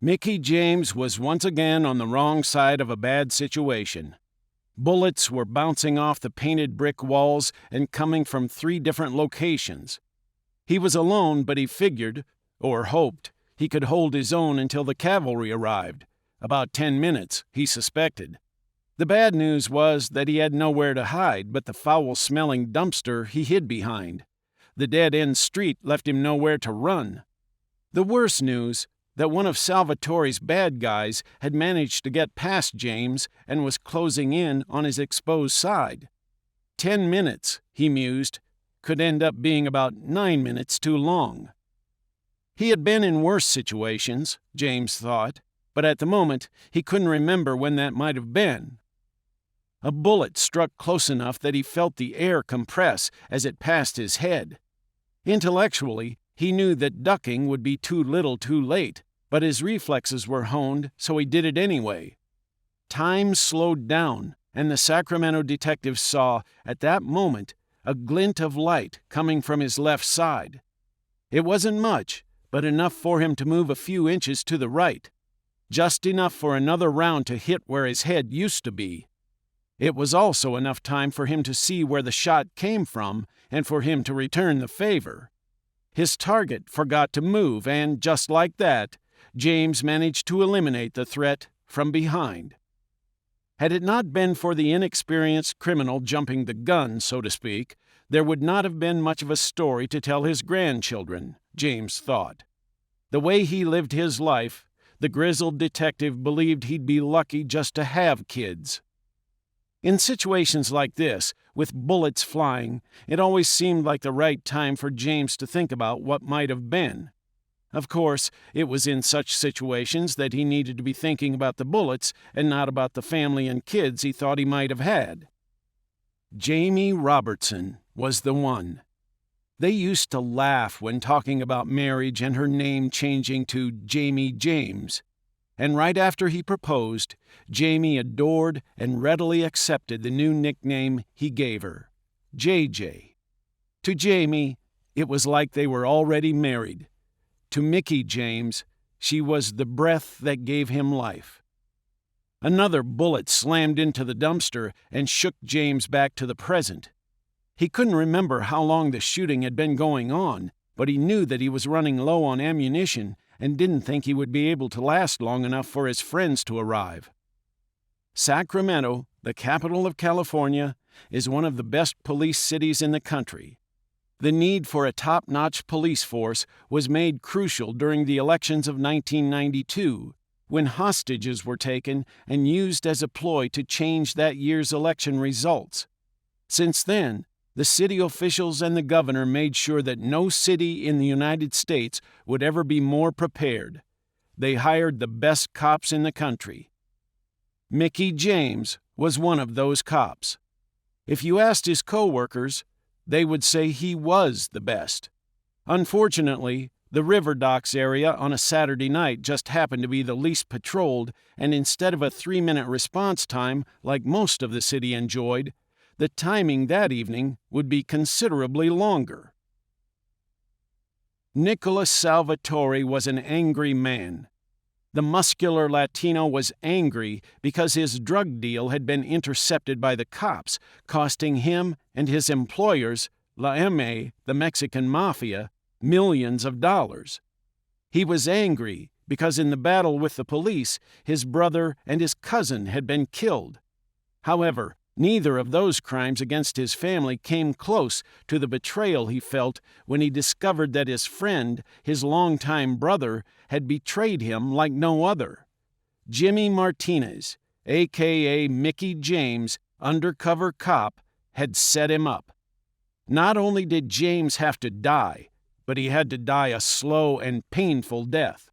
Mickey James was once again on the wrong side of a bad situation. Bullets were bouncing off the painted brick walls and coming from 3 different locations. He was alone, but he figured, or hoped, he could hold his own until the cavalry arrived. About 10 minutes, he suspected. The bad news was that he had nowhere to hide but the foul-smelling dumpster he hid behind. The dead-end street left him nowhere to run. The worst news, that one of Salvatore's bad guys had managed to get past James and was closing in on his exposed side. 10 minutes, he mused, could end up being about 9 minutes too long. He had been in worse situations, James thought, but at the moment he couldn't remember when that might have been. A bullet struck close enough that he felt the air compress as it passed his head. Intellectually, he knew that ducking would be too little too late, but his reflexes were honed, so he did it anyway. Time slowed down, and the Sacramento detective saw, at that moment, a glint of light coming from his left side. It wasn't much, but enough for him to move a few inches to the right, just enough for another round to hit where his head used to be. It was also enough time for him to see where the shot came from and for him to return the favor. His target forgot to move, and just like that, James managed to eliminate the threat from behind. Had it not been for the inexperienced criminal jumping the gun, so to speak, there would not have been much of a story to tell his grandchildren, James thought. The way he lived his life, the grizzled detective believed he'd be lucky just to have kids. In situations like this, with bullets flying, it always seemed like the right time for James to think about what might have been. Of course, it was in such situations that he needed to be thinking about the bullets and not about the family and kids he thought he might have had. Jamie Robertson was the one. They used to laugh when talking about marriage and her name changing to Jamie James. And right after he proposed, Jamie adored and readily accepted the new nickname he gave her, JJ. To Jamie, it was like they were already married. To Mickey James, she was the breath that gave him life. Another bullet slammed into the dumpster and shook James back to the present. He couldn't remember how long the shooting had been going on, but he knew that he was running low on ammunition and didn't think he would be able to last long enough for his friends to arrive. Sacramento, the capital of California, is one of the best police cities in the country. The need for a top-notch police force was made crucial during the elections of 1992, when hostages were taken and used as a ploy to change that year's election results. Since then, the city officials and the governor made sure that no city in the United States would ever be more prepared. They hired the best cops in the country. Mickey James was one of those cops. If you asked his co-workers, they would say he was the best. Unfortunately, the River Docks area on a Saturday night just happened to be the least patrolled, and instead of a 3-minute response time like most of the city enjoyed, the timing that evening would be considerably longer. Nicholas Salvatore was an angry man. The muscular Latino was angry because his drug deal had been intercepted by the cops, costing him and his employers, La M.A., the Mexican Mafia, millions of dollars. He was angry because in the battle with the police, his brother and his cousin had been killed. However, neither of those crimes against his family came close to the betrayal he felt when he discovered that his friend, his longtime brother, had betrayed him like no other. Jimmy Martinez, a.k.a. Mickey James, undercover cop, had set him up. Not only did James have to die, but he had to die a slow and painful death.